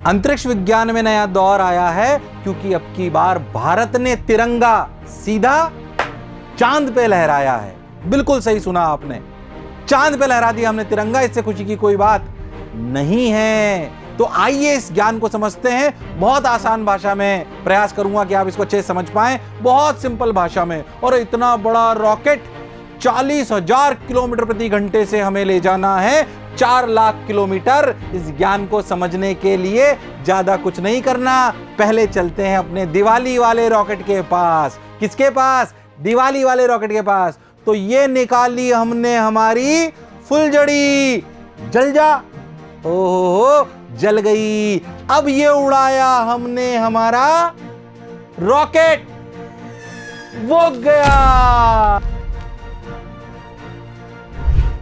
अंतरिक्ष विज्ञान में नया दौर आया है क्योंकि अब की बार भारत ने तिरंगा सीधा चांद पे लहराया है। बिल्कुल सही सुना आपने, चांद पे लहरा दिया हमने तिरंगा। इससे खुशी की कोई बात नहीं है। तो आइए इस ज्ञान को समझते हैं। बहुत आसान भाषा में प्रयास करूंगा कि आप इसको अच्छे से समझ पाएं, बहुत सिंपल भाषा में। और इतना बड़ा रॉकेट 40,000 किलोमीटर प्रति घंटे से हमें ले जाना है 4 लाख किलोमीटर। इस ज्ञान को समझने के लिए ज्यादा कुछ नहीं करना। पहले चलते हैं अपने दिवाली वाले रॉकेट के पास। किसके पास? दिवाली वाले रॉकेट के पास। तो ये निकाली हमने हमारी फुलझड़ी। जल जा। ओहो, जल गई। अब ये उड़ाया हमने हमारा रॉकेट, वो गया।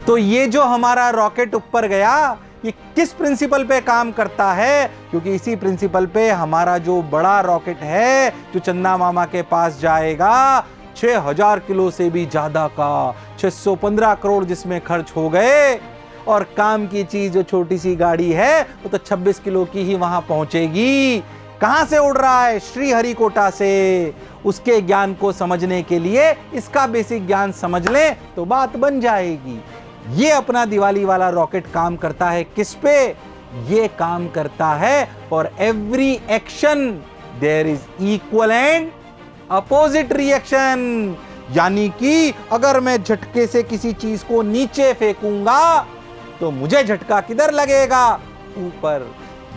तो ये जो हमारा रॉकेट ऊपर गया, ये किस प्रिंसिपल पे काम करता है? क्योंकि इसी प्रिंसिपल पे हमारा जो बड़ा रॉकेट है जो चंदा मामा के पास जाएगा, 6,000 किलो से भी ज्यादा का, 615 करोड़ जिसमें खर्च हो गए। और काम की चीज जो छोटी सी गाड़ी है वो तो 26 किलो की ही वहां पहुंचेगी। कहां से उड़ रहा है? श्रीहरिकोटा से। उसके ज्ञान को समझने के लिए इसका बेसिक ज्ञान समझ लें तो बात बन जाएगी। ये अपना दिवाली वाला रॉकेट काम करता है किस पे? ये काम करता है for every action there is equal and opposite reaction. यानी कि अगर मैं झटके से किसी चीज को नीचे फेंकूंगा तो मुझे झटका किधर लगेगा? ऊपर।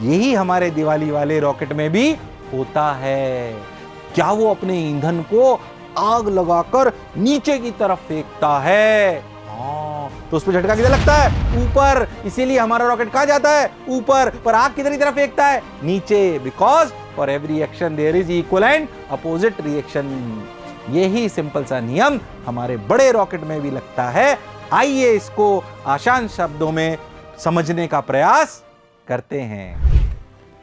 यही हमारे दिवाली वाले रॉकेट में भी होता है। क्या वो अपने ईंधन को आग लगाकर नीचे की तरफ फेंकता है? हाँ, तो उस पर झटका किधर लगता है? ऊपर। इसीलिए हमारा रॉकेट कहां जाता है? ऊपर। पर आग किधर की तरफ फेंकता है? नीचे। Because for every action there is equal and opposite reaction. यही सिंपल सा नियम हमारे बड़े रॉकेट में भी लगता है। आइए इसको आसान शब्दों में समझने का प्रयास करते हैं।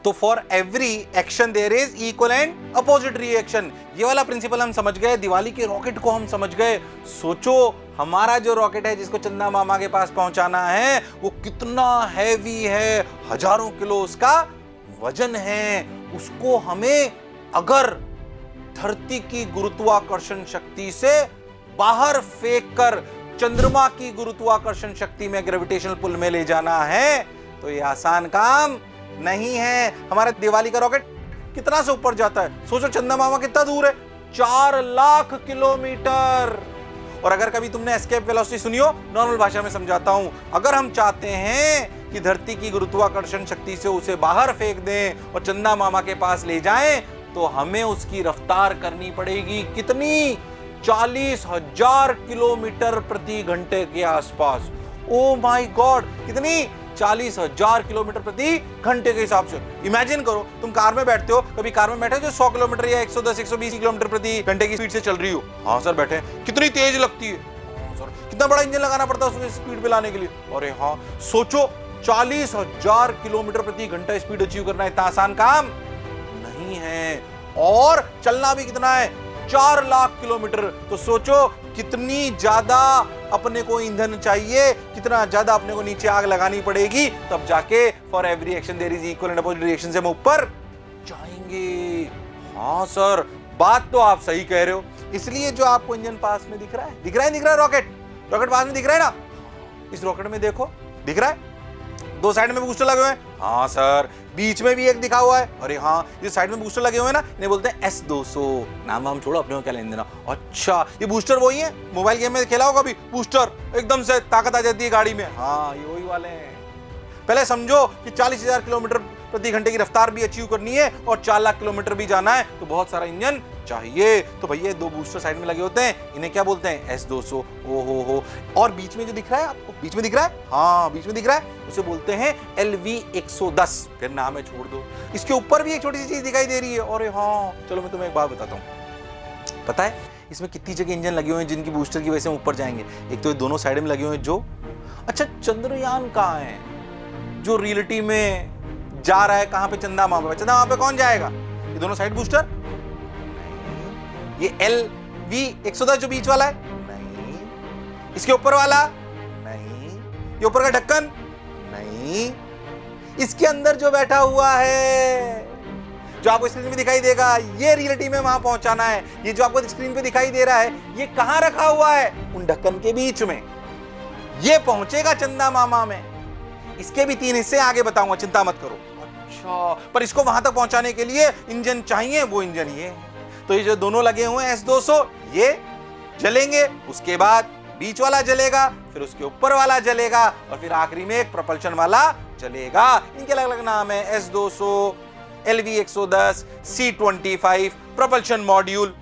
तो for every action there is equal and opposite reaction, ये वाला प्रिंसिपल हम समझ गए। दिवाली के रॉकेट को हम समझ गए। सोचो हमारा जो रॉकेट है जिसको चंदा मामा के पास पहुंचाना है वो कितना हैवी है। हजारों किलो उसका वजन है। उसको हमें अगर धरती की गुरुत्वाकर्षण शक्ति से बाहर फेंककर चंद्रमा की गुरुत्वाकर्षण शक्ति में, ग्रेविटेशनल पुल में ले जाना है तो ये आसान काम नहीं है। हमारे दिवाली का रॉकेट कितना से ऊपर जाता है? सोचो चंदा मामा कितना दूर है? 4 लाख किलोमीटर। और अगर कभी तुमने एस्केप वेलोसिटी सुनी हो, नॉर्मल भाषा में समझाता हूं। अगर हम चाहते हैं कि धरती की गुरुत्वाकर्षण शक्ति से उसे बाहर फेंक दें और चंदा मामा के पास ले जाएं, तो हमें उसकी रफ्तार करनी पड़ेगी कितनी? 40,000 किलोमीटर प्रति घंटे के आसपास। ओ माय गॉड, कितनी? 40,000 किलोमीटर प्रति घंटे के हिसाब से। इमेजिन करो, तुम कार में बैठते हो, कभी कार में बैठे जो 100 किलोमीटर या 110 120 किलोमीटर प्रति घंटे की स्पीड से चल रही हो। हाँ सर बैठे। कितनी तेज लगती है? हाँ सर। कितना बड़ा इंजन लगाना पड़ता है उसमें स्पीड पे लाने के लिए? अरे हाँ, सोचो 40,000 किलोमीटर प्रति घंटा स्पीड अचीव करना इतना आसान काम नहीं है। और चलना भी कितना है? 4 लाख किलोमीटर। तो सोचो कितनी ज्यादा अपने को ईंधन चाहिए, कितना ज्यादा अपने को नीचे आग लगानी पड़ेगी, तब जाके for every action there is equal and opposite reaction से हम ऊपर जाएंगे। हाँ सर, बात तो आप सही कह रहे हो। इसलिए जो आपको इंजन पास में दिख रहा है, दिख रहा है रॉकेट पास में दिख रहा है ना? इस रॉकेट में देखो, दिख रहा है 2 साइड में बूस्टर लगे हुए हैं। हाँ सर, बीच में भी एक दिखा हुआ है। अरे हाँ, ये साइड में बूस्टर लगे हुए हैं ना, इन्हें बोलते हैं S200। नाम हम छोड़ो, अपने को क्या लेने देना। अच्छा, ये बूस्टर वही है? मोबाइल गेम में खेला होगा भी, बूस्टर एकदम से ताकत आ जाती है गाड़ी में। हाँ, ये वही वाले हैं। पहले समझो कि 40,000 किलोमीटर प्रति घंटे की रफ्तार भी अचीव करनी है और 4 लाख किलोमीटर भी जाना है, तो बहुत सारा इंजन चाहिए। तो भैया 2 बूस्टर साइड में लगे होते हैं, इन्हें क्या बोलते हैं? S200। हो। और बीच में जो दिख रहा है आपको, बीच में दिख रहा है? हाँ, बीच में दिख रहा है, उसे बोलते हैं LV-110। फिर नाम है, छोड़ दो। इसके ऊपर भी एक छोटी सी चीज दिखाई दे रही है। अरे हाँ, चलो मैं तुम्हें एक बात बताता हूँ। पता है इसमें कितनी जगह इंजन लगे हुए हैं जिनकी बूस्टर की वजह से ऊपर जाएंगे? एक तो ये दोनों साइड में लगे हुए हैं जो। अच्छा, चंद्रयान कहाँ है जो रियलिटी में जा रहा है? कहां पे? चंदा मामा पे। चंदा मामा पे कौन जाएगा? ये दोनों साइड बूस्टर? ये LV-110 जो बीच वाला है? नहीं। इसके ऊपर वाला? नहीं। ये ऊपर का ढक्कन? नहीं। इसके अंदर जो बैठा हुआ है, जो आपको स्क्रीन पे दिखाई देगा, ये रियलिटी में वहां पहुंचाना है। ये जो आपको स्क्रीन पे दिखाई दे रहा है, ये कहां रखा हुआ है? उन ढक्कन के बीच में। ये पहुंचेगा चंदा मामा में। इसके भी 3 हिस्से आगे बताऊंगा, चिंता मत करो। अच्छा, पर इसको वहां तक पहुंचाने के लिए इंजन चाहिए। वो इंजन ये है। तो ये जो दोनों लगे हुए हैं S200, ये जलेंगे, उसके बाद बीच वाला जलेगा, फिर उसके ऊपर वाला जलेगा, और फिर आखिरी में एक प्रोपल्शन वाला जलेगा। इनके अलग अलग नाम है, S200, LV110, C25 propulsion module.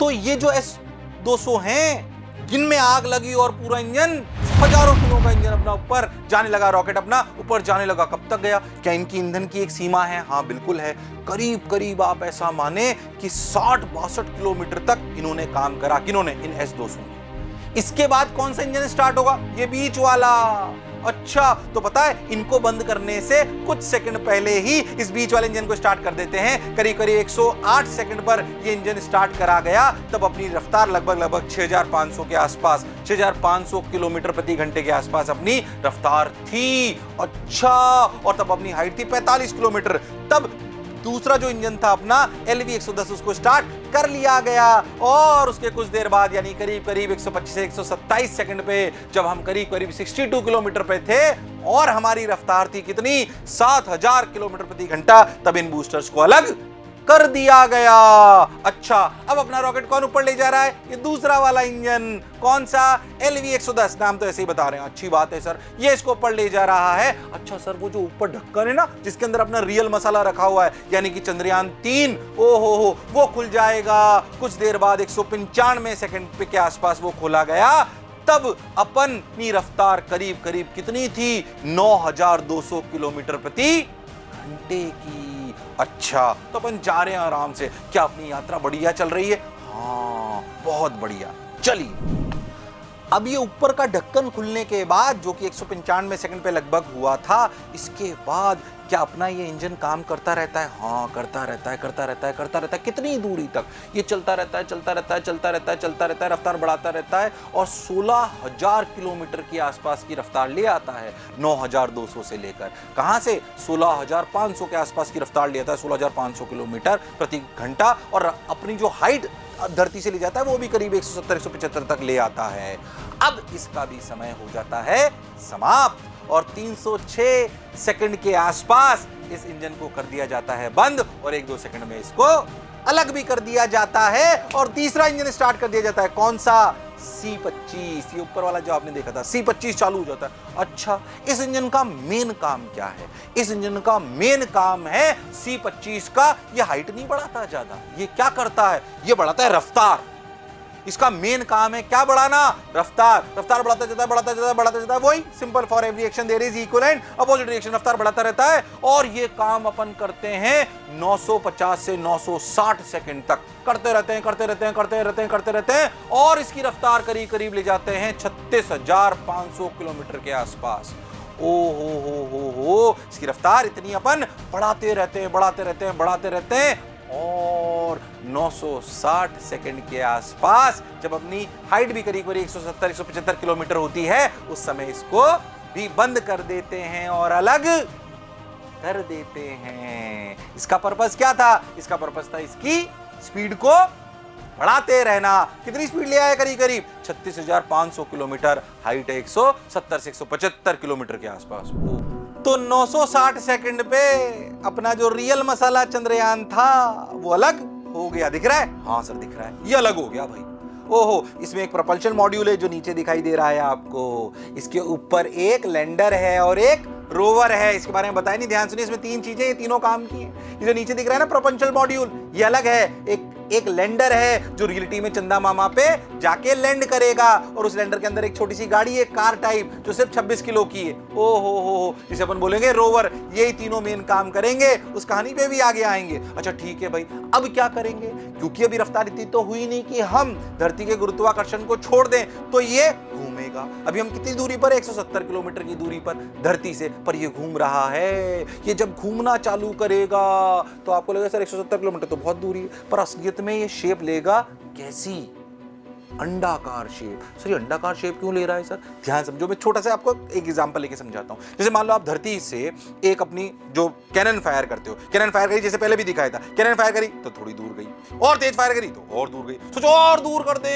तो ये जो S200 हैं, जिनमें आग लगी और पूरा इंजन, हजारों किलो का इंजन अपना ऊपर जाने लगा, रॉकेट अपना ऊपर जाने लगा। कब तक गया? क्या इनकी ईंधन की एक सीमा है? हाँ बिल्कुल है। करीब करीब आप ऐसा माने कि 60-62 किलोमीटर तक इन्होंने काम करा। किन्होंने? इन S200 ने। इसके बाद कौन सा इंजन स्टार्ट होगा? ये बीच वाला। अच्छा, तो पता है इनको बंद करने से कुछ सेकंड पहले ही इस बीच वाले इंजन को स्टार्ट कर देते हैं। करीब करीब 108 सेकंड पर ये इंजन स्टार्ट करा गया। तब अपनी रफ्तार लगभग 6500 के आसपास, 6500 किलोमीटर प्रति घंटे के आसपास अपनी रफ्तार थी। अच्छा, और तब अपनी हाइट थी 45 किलोमीटर। तब दूसरा जो इंजन था अपना LV110, उसको स्टार्ट कर लिया गया। और उसके कुछ देर बाद, यानी करीब करीब 125 से 127 सेकंड पे, जब हम करीब करीब 62 किलोमीटर पे थे और हमारी रफ्तार थी कितनी? 7000 किलोमीटर प्रति घंटा, तब इन बूस्टर्स को अलग कर दिया गया। अच्छा, अब अपना रॉकेट कौन ऊपर ले जा रहा है? ये दूसरा वाला इंजन। कौन सा? LV110। नाम तो ऐसे ही बता रहे हैं। अच्छी बात है सर, ये इसको ऊपर ले जा रहा है। अच्छा सर, वो जो ऊपर ढक्कन है ना, जिसके अंदर अपना रियल मसाला रखा हुआ है, यानी कि चंद्रयान 3, ओहो, वो खुल जाएगा कुछ देर बाद। 195 सेकंड के आसपास वो खोला गया। तब अपनी रफ्तार करीब करीब कितनी थी? 9200 किलोमीटर प्रति घंटे की। अच्छा, तो अपन जा रहे हैं आराम से। क्या अपनी यात्रा बढ़िया चल रही है? हाँ, बहुत बढ़िया। चलिए, अब ये ऊपर का ढक्कन खुलने के बाद, जो कि 195 सेकंड पे लगभग हुआ था, इसके बाद क्या अपना ये इंजन काम करता रहता है? हाँ, करता रहता है। कितनी दूरी तक ये चलता रहता है, रफ्तार बढ़ाता रहता है, और 16000 किलोमीटर के आसपास की रफ्तार ले आता है। 9200 से लेकर कहां से? 16500 के आसपास की रफ्तार ले आता है, 16500 किलोमीटर प्रति घंटा। और अपनी जो हाइट धरती से ले जाता है, वो भी करीब 170-175 तक ले आता है। अब इसका भी समय हो जाता है समाप्त, और 306 सेकंड के आसपास इस इंजन को कर दिया जाता है बंद, और 1-2 सेकंड में इसको अलग भी कर दिया जाता है, और तीसरा इंजन स्टार्ट कर दिया जाता है। कौन सा? C25। ये ऊपर वाला जो आपने देखा था, C25 चालू हो जाता है। अच्छा, इस इंजन का मेन काम क्या है? इस इंजन का मेन काम है C25 का, ये हाइट नहीं बढ़ाता ज्यादा। ये क्या करता है? ये बढ़ाता है रफ्तार। इसका मेन काम है क्या? बढ़ाना रफ्तार। रफ्तार बढ़ाता जाता है। वही simple, for every action there is equal and opposite reaction. रफ्तार बढ़ाता रहता है, और ये काम अपन करते हैं 950 से 960 सेकंड तक करते रहते हैं, और इसकी रफ्तार करीब करीब ले जाते हैं 36500 किलोमीटर के आसपास। ओ हो, इसकी रफ्तार इतनी अपन बढ़ाते रहते हैं, और 960 सेकंड के आसपास, जब अपनी हाइट भी करीब 170-175 किलोमीटर होती है, उस समय इसको भी बंद कर देते हैं और अलग कर देते हैं। इसका पर्पस क्या था? इसका पर्पस था इसकी स्पीड को बढ़ाते रहना। कितनी स्पीड ले आया? करीब करीब 36500 किलोमीटर। हाइट है 170 से 175 किलोमीटर के आसपास। तो 960 सेकंड पे अपना जो रियल मसाला चंद्रयान था, वो अलग हो गया। दिख रहा है? हाँ सर, दिख रहा है। ये अलग हो गया भाई। ओहो, इसमें एक प्रोपल्शन मॉड्यूल है जो नीचे दिखाई दे रहा है आपको। इसके ऊपर एक लैंडर है और एक रोवर है। इसके बारे में बताया नहीं, ध्यान सुनिए। इसमें 3 चीजें, ये तीनों काम की है। ये जो नीचे दिख रहा है ना प्रोपल्शन मॉड्यूल, ये अलग है। एक लैंडर है जो रियलिटी में चंदा मामा पे जाके लैंड करेगा, और उस लैंडर के अंदर एक छोटी सी गाड़ी है, कार टाइप, जो सिर्फ 26 किलो की है। ओ हो, जिसे अपन बोलेंगे रोवर। यही तीनों मेन काम करेंगे। उस कहानी पे भी आगे आएंगे। अच्छा ठीक है भाई, अब क्या करेंगे? क्योंकि अभी रफ्तार इतनी तो हुई नहीं कि हम धरती के गुरुत्वाकर्षण को छोड़ दें, तो ये घूमेगा। अभी हम कितनी दूरी पर? 170 किलोमीटर की दूरी पर धरती से, पर ये घूम रहा है। ये जब घूमना चालू करेगा तो आपको लगेगा सर 170 किलोमीटर तो बहुत दूरी है, पर असलियत में ये शेप लेगा कैसी? अंडाकार शेप। सर ये अंडाकार शेप क्यों ले रहा है सर? ध्यान समझो, मैं छोटा सा आपको एक एग्जांपल लेके समझाता हूं। जैसे मान लो आप धरती से एक अपनी जो कैनन फायर करते हो, कैनन फायर करी, जैसे पहले भी दिखाया था, कैनन फायर करी तो थोड़ी दूर गई, और तेज फायर करी तो और दूर गई। सोचो और दूर कर दे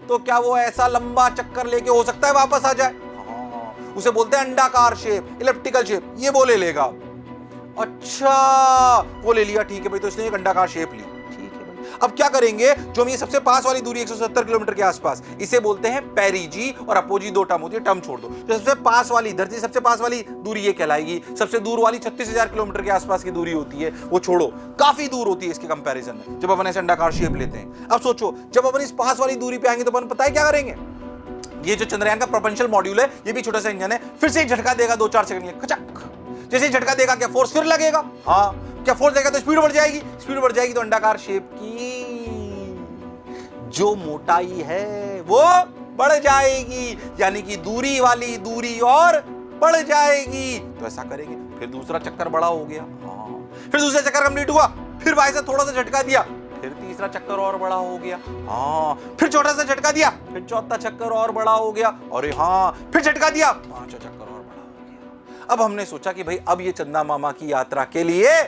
तो क्या वो ऐसा लंबा चक्कर लेके हो सकता है वापस आ जाए? हाँ, उसे बोलते हैं अंडाकार शेप, इलिप्टिकल शेप, ये वो ले लेगा। अच्छा वो ले लिया, ठीक है भाई, तो इसने एक अंडाकार शेप ली। अब क्या करेंगे, जो हम ये सबसे पास वाली दूरी 170 किलोमीटर के आसपास, इसे बोलते हैं पेरिजी और अपोजी, दो टर्म होती है, टर्म छोड़ दो। जो सबसे पास वाली, धरती सबसे पास वाली दूरी ये कहलाएगी। सबसे दूर वाली 36,000 किलोमीटर के आसपास की दूरी होती है, वो छोड़ो, काफी दूर होती है इसके कंपैरिजन में, जब अपन ऐसे अंडाकार शेप लेते हैं। अब सोचो जब अपन इस पास वाली दूरी पे आएंगे तो अपन पता है क्या करेंगे, ये जो चंद्रयान का प्रोपल्शन मॉड्यूल है, ये भी छोटा सा इंजन है, फिर से झटका देगा 2-4 सेकंड के, खचक। जैसे झटका देगा क्या फोर्स फिर लगेगा? हाँ, क्या फोर्स देगा तो स्पीड बढ़ जाएगी, स्पीड बढ़ जाएगी तो अंडाकार शेप की जो मोटाई है वो बढ़ जाएगी, यानी कि दूरी वाली दूरी और बढ़ जाएगी। तो ऐसा करेंगे, फिर दूसरा चक्कर बड़ा हो गया, हाँ, फिर दूसरा चक्कर कंप्लीट हुआ, फिर भाई से थोड़ा सा झटका दिया, फिर तीसरा चक्कर और बड़ा हो गया, हाँ, फिर छोटा सा झटका दिया, फिर चौथा चक्कर और बड़ा हो गया, और हाँ, फिर झटका दिया, पांचवा चक्कर और बड़ा हो गया। अब हमने सोचा कि भाई अब ये चंदा मामा की यात्रा के लिए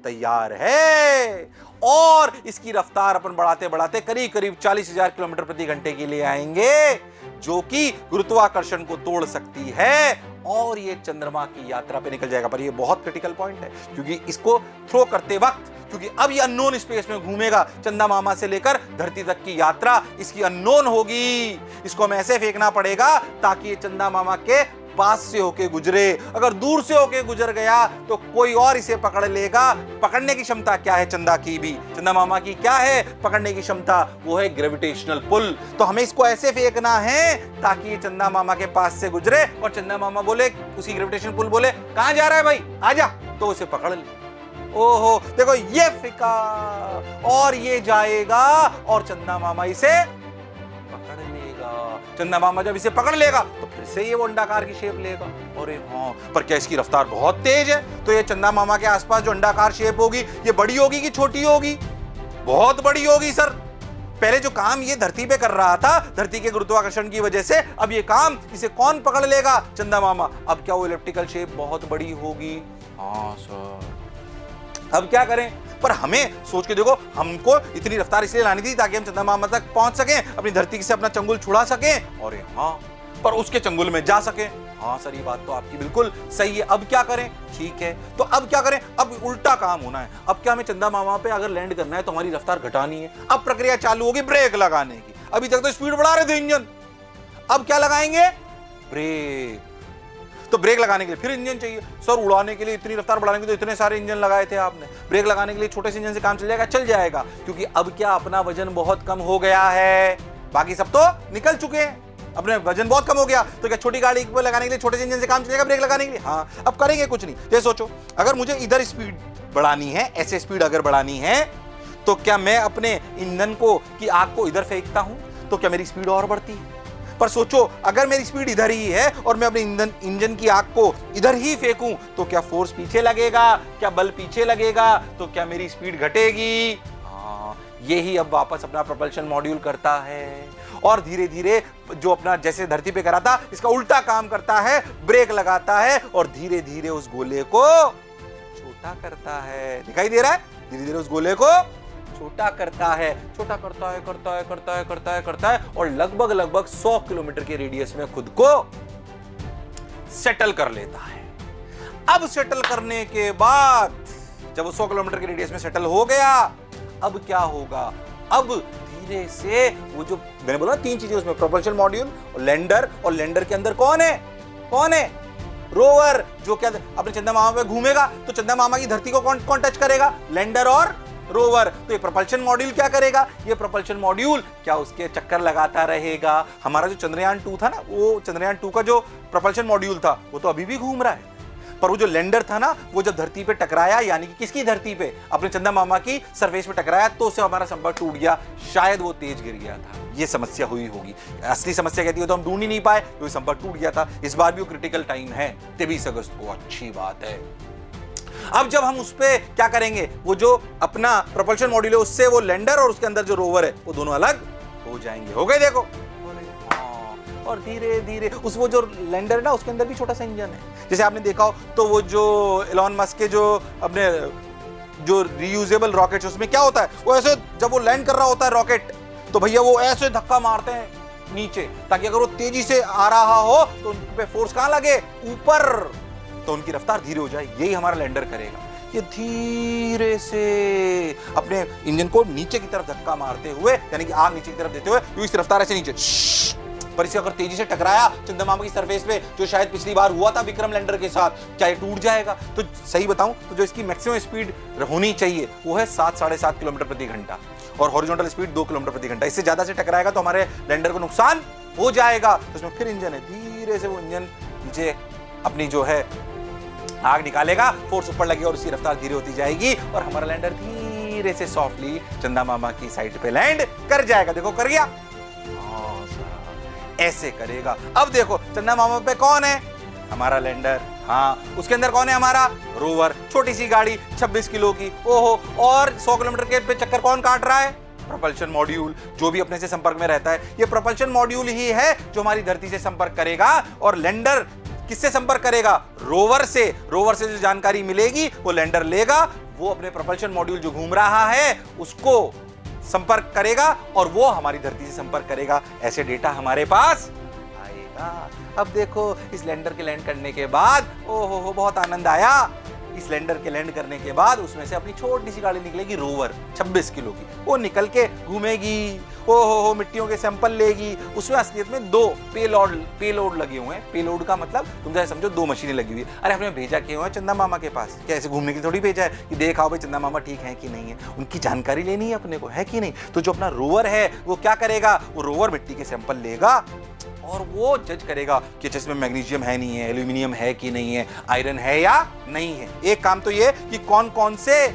तैयार है, और इसकी रफ्तार अपन बढ़ाते बढ़ाते करीब करीब 40,000 किलोमीटर प्रति घंटे के लिए आएंगे, जो कि गुरुत्वाकर्षण को तोड़ सकती है, और ये चंद्रमा की यात्रा पे निकल जाएगा। पर ये बहुत क्रिटिकल पॉइंट है, क्योंकि इसको थ्रो करते वक्त, क्योंकि अब ये अननोन स्पेस में घूमेगा, चंदा मामा से लेकर धरती तक की यात्रा इसकी अननोन होगी। इसको हमें ऐसे फेंकना पड़ेगा ताकि ये चंदा मामा के पास से होके गुजरे। अगर दूर से होके गुजर गया तो कोई और इसे पकड़ लेगा। पकड़ने की क्षमता क्या है चंदा की भी, चंदा मामा की क्या है पकड़ने की क्षमता? वो है ग्रेविटेशनल पुल। तो हमें इसको ऐसे फेंकना है ताकि ये चंदा मामा के पास से गुजरे, और चंदा मामा बोले, उसी ग्रेविटेशनल पुल बोले, कहां जा रहा है भाई, आजा, तो उसे पकड़ ले। ओहो देखो ये फिका, और ये जाएगा, और चंदा मामा इसे पकड़ लेगा। चंदा मामा जब इसे पकड़ लेगा तो फिर से ये वो अंडाकार की शेप लेगा। अरे हाँ, पर क्या इसकी रफ्तार बहुत तेज है? तो ये चंदा मामा के आसपास जो अंडाकार शेप होगी, ये बड़ी होगी कि छोटी होगी? बहुत बड़ी होगी सर। पहले जो काम ये धरती पे कर रहा था, धरती के गुरुत्वाकर्षण की वजह से, अब ये काम इसे कौन पकड़ लेगा? चंदा मामा। अब क्या वो इलिप्टिकल शेप बहुत बड़ी होगी? हाँ सर। अब क्या करें? पर हमें सोच के देखो, हमको इतनी रफ्तार इसलिए लानी थी ताकि हम चंदा मामा तक पहुंच सकें, अपनी धरती से अपना चंगुल छुड़ा सकें, और हाँ, पर उसके चंगुल में जा सकें। हाँ सर, ये बात तो आपकी बिल्कुल सही है। अब क्या करें? ठीक है, तो अब क्या करें? अब उल्टा काम होना है। अब क्या हमें चंदा मामा पे अगर लैंड करना है तो हमारी रफ्तार घटानी है। अब प्रक्रिया चालू होगी ब्रेक लगाने की। अभी तक तो स्पीड बढ़ा रहे थे इंजन, अब क्या लगाएंगे? ब्रेक। तो ब्रेक लगाने के लिए फिर इंजन चाहिए। सर उड़ाने के लिए इतनी रफ्तार बढ़ाने के लिए तो इतने सारे इंजन लगाए थे आपने, ब्रेक लगाने के लिए छोटे से इंजन से काम चल जाएगा? चल जाएगा, क्योंकि अब क्या अपना वजन बहुत कम हो गया है। बाकी सब तो निकल चुके हैं, अपने वजन बहुत कम हो गया, तो क्या छोटी गाड़ी को लगाने के लिए छोटे से इंजन से काम चलेगा ब्रेक लगाने के लिए? हाँ, अब करेंगे कुछ नहीं। जैसे सोचो, अगर मुझे इधर स्पीड बढ़ानी है, ऐसे स्पीड अगर बढ़ानी है, तो क्या मैं अपने ईंधन को की आग को इधर फेंकता हूं तो क्या मेरी स्पीड और बढ़ती है? पर सोचो, अगर मेरी स्पीड इधर ही है और मैं अपने इंजन की आग को इधर ही फेंकूं तो क्या फोर्स पीछे लगेगा? क्या बल पीछे लगेगा? तो क्या मेरी स्पीड घटेगी? हाँ, यही अब वापस अपना प्रोपल्शन मॉड्यूल करता है, और धीरे धीरे जो अपना जैसे धरती पे करा था इसका उल्टा काम करता है, ब्रेक लगाता है और धीरे धीरे उस गोले को छोटा करता है। दिखाई दे रहा है? धीरे धीरे उस गोले को छोटा करता है, छोटा करता है, करता है, और लगभग 100 किलोमीटर के रेडियस में खुद को सेटल कर लेता है। अब सेटल करने के बाद जब वो 100 किलोमीटर के रेडियस में सेटल हो गया, अब क्या होगा? अब धीरे से वो जो मैंने बोला 3 चीजें उसमें, प्रोपल्शन मॉड्यूल और लैंडर के अंदर कौन है? रोवर, जो क्या अपने चंदा मामा पे घूमेगा, तो चंदा मामा की धरती को कौन टच करेगा? लैंडर और रोवर। तो ये प्रोपल्शन मॉड्यूल क्या करेगा? ये प्रोपल्शन मॉड्यूल क्या उसके चक्कर लगाता रहेगा। हमारा जो चंद्रयान 2 था ना, वो चंद्रयान 2 का जो प्रोपल्शन मॉड्यूल था वो तो अभी भी घूम रहा है, पर वो जो लैंडर था ना, वो जब धरती पे टकराया, यानी कि किसकी धरती पे? अपने चंदा मामा की सरफेस पे टकराया, तो उससे हमारा संपर्क टूट गया, शायद वो तेज गिर गया था। ये समस्या हुई होगी। असली समस्या कहती है तो हम ढूंढ ही नहीं पाए, क्योंकि संपर्क टूट गया था। इस बार भी वो क्रिटिकल टाइम है, 23 अगस्त को। अच्छी बात है। अब जब हम उस पे क्या करेंगे, वो जो अपना प्रोपल्शन मॉड्यूल है उससे वो लैंडर और उसके अंदर जो रोवर है वो दोनों अलग हो जाएंगे। हो गए देखो। हाँ, और धीरे धीरे उस वो जो लैंडर है ना उसके अंदर भी छोटा सा इंजन है। जैसे आपने देखा हो तो वो जो एलॉन मस्क के जो अपने जो रीयूजेबल रॉकेट उसमें क्या होता है, वो ऐसे जब वो लैंड कर रहा होता है रॉकेट तो भैया वो ऐसे धक्का मारते हैं नीचे, ताकि अगर वो तेजी से आ रहा हो तो उन पे फोर्स कहां लगे, ऊपर, तो उनकी रफ्तार धीरे हो जाए। यही हमारा लैंडर करेगा। ये धीरे से अपने इंजन को नीचे की तरफ धक्का मारते हुए, यानी कि आग नीचे की तरफ देते हुए, तो इस रफ्तार ऐसे नीचे, पर इसे अगर तेजी से टकराया चंद्रमा की सरफेस पे, जो शायद पिछली बार हुआ था विक्रम लैंडर के साथ, क्या ये टूट जाएगा? तो सही बताऊं तो जो इसकी मैक्सिमम स्पीड होनी चाहिए वो है 7-7.5 किलोमीटर प्रति घंटा, और हॉरिजॉन्टल स्पीड 2 किलोमीटर प्रति घंटा। इससे ज्यादा से टकराएगा तो हमारे लैंडर को नुकसान हो जाएगा। तो इसमें फिर इंजन है, धीरे से वो इंजन नीचे अपनी जो है आग निकालेगा, फोर्स ऊपर लगेगा और उसकी रफ्तार धीरे होती जाएगी और हमारा लैंडर धीरे से सॉफ्टली चंदा मामा की साइड पे लैंड कर जाएगा। देखो कर गया, ऐसे करेगा। अब देखो चंदा मामा पे कौन है, हमारा लैंडर। हाँ, उसके अंदर कौन है, हमारा रोवर, छोटी सी गाड़ी 26 किलो की, ओहो, और 100 किलोमीटर के पे चक्कर कौन काट रहा है, प्रोपल्शन मॉड्यूल, जो भी अपने से संपर्क में रहता है। ये प्रोपल्शन मॉड्यूल ही है जो हमारी धरती से संपर्क करेगा, और लैंडर किससे संपर्क करेगा, रोवर से। रोवर से जो जानकारी मिलेगी वो लैंडर लेगा, वो अपने प्रोपल्शन मॉड्यूल जो घूम रहा है उसको संपर्क करेगा और वो हमारी धरती से संपर्क करेगा। ऐसे डेटा हमारे पास आएगा। अब देखो इस लैंडर के लैंड करने के बाद, ओहो बहुत आनंद आया। इस लैंडर के लैंड करने के बाद उसमें से अपनी छोटी सी गाड़ी निकलेगी, रोवर 26 किलो की, वो निकल के घूमेगी, ओहो मिट्टियों के सैंपल लेगी। उसमें असलियत में 2 पेलोड लगे हुए हैं। पेलोड का मतलब तुम जैसे समझो 2 मशीनें लगी हुई है। अरे हमने भेजा क्यों है चंदा मामा के पास, क्या ऐसे घूमने की थोड़ी भेजा है कि देखा भाई चंदा मामा ठीक है कि नहीं है, उनकी जानकारी लेनी है अपने को, है कि नहीं। तो जो अपना रोवर है वो क्या करेगा, वो रोवर मिट्टी के सैंपल लेगा और वो जज करेगा कि जिसमें मैग्नीशियम है नहीं है, एल्यूमिनियम है कि नहीं है, आयरन है या नहीं है। एक काम तो ये कि कौन कौन से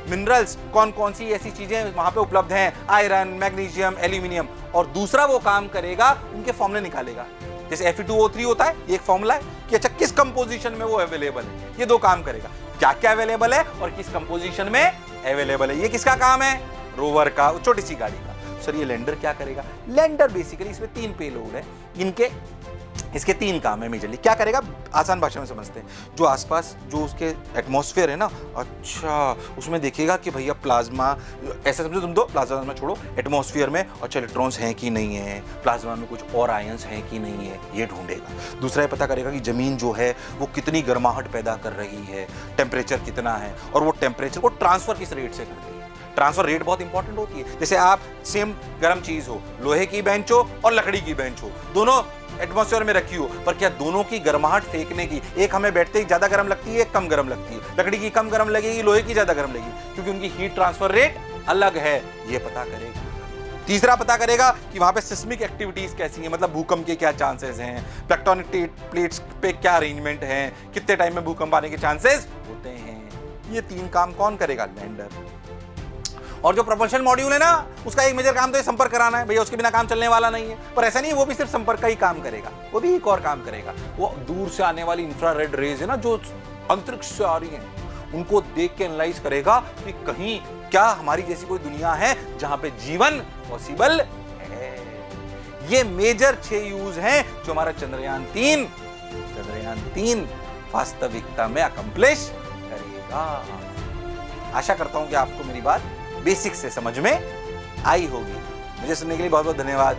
मिनरल्स, कौन कौन सी ऐसी चीजें वहां पे उपलब्ध हैं, आयरन, मैग्नीशियम, एल्यूमिनियम, और दूसरा वो काम करेगा उनके फॉर्मूले निकालेगा। जैसे Fe2O3 होता है, ये एक फॉर्मूला है कि अच्छा किस कंपोजिशन में वो अवेलेबल है। ये 2 काम करेगा, क्या क्या अवेलेबल है और किस कंपोजिशन में अवेलेबल है। ये किसका काम है, रोवर का, छोटी सी गाड़ी का। सर ये लैंडर क्या करेगा, लैंडर बेसिकली इसमें 3 पेलोड है, इसके 3 काम है मेजरली। क्या करेगा, आसान भाषा में समझते हैं। जो आसपास जो उसके एटमॉस्फेयर है ना, अच्छा उसमें देखेगा कि भैया प्लाज्मा, ऐसा समझो तुम, तो प्लाज्मा में छोड़ो, एटमॉस्फेयर में अच्छा इलेक्ट्रॉन्स हैं कि नहीं है, प्लाज्मा में कुछ और आयंस हैं कि नहीं है, ये ढूंढेगा। दूसरा ये पता करेगा कि जमीन जो है वो कितनी गर्माहट पैदा कर रही है, टेम्परेचर कितना है, और वो टेम्परेचर को ट्रांसफर किस रेट से करती है। ट्रांसफर रेट बहुत इंपॉर्टेंट होती है। जैसे आप सेम गर्म चीज हो, लोहे की बेंच हो और लकड़ी की बेंच हो, दोनों एटमॉस्फेयर में रखी हो, पर क्या दोनों की गर्माहट फेंकने की, एक हमें बैठते ही ज्यादा गर्म लगती है, एक कम गर्म लगती है, लकड़ी की कम गर्म लगेगी, लोहे की ज्यादा गर्म लगेगी, क्योंकि उनकी हीट ट्रांसफर रेट अलग है। ये पता करेगा। तीसरा पता करेगा कि वहां पे सिस्मिक एक्टिविटीज कैसी हैं, मतलब भूकंप के क्या चांसेस हैं, टेक्टोनिक प्लेट्स पे क्या अरेंजमेंट है, कितने टाइम में भूकंप आने के चांसेस होते हैं। ये 3 काम कौन करेगा, लैंडर। और जो प्रोपल्शन मॉड्यूल है ना, उसका एक मेजर काम तो ये संपर्क कराना है, भैया उसके बिना काम चलने वाला नहीं है। पर ऐसा नहीं है, वो भी सिर्फ संपर्क का ही काम करेगा, वो भी एक और काम करेगा। वो दूर से आने वाली इंफ्रारेड रेज है ना, जो अंतरिक्ष से आ रही हैं, उनको देख के एनालाइज करेगा कि कहीं क्या हमारी जैसी कोई दुनिया है जहां पे जीवन पॉसिबल है। ये मेजर 6 यूज हैं जो हमारा चंद्रयान 3 वास्तविकता में अकम्प्लिश करेगा। आशा करता हूं कि आपको मेरी बात बेसिक से समझ में आई होगी। मुझे सुनने के लिए बहुत बहुत धन्यवाद।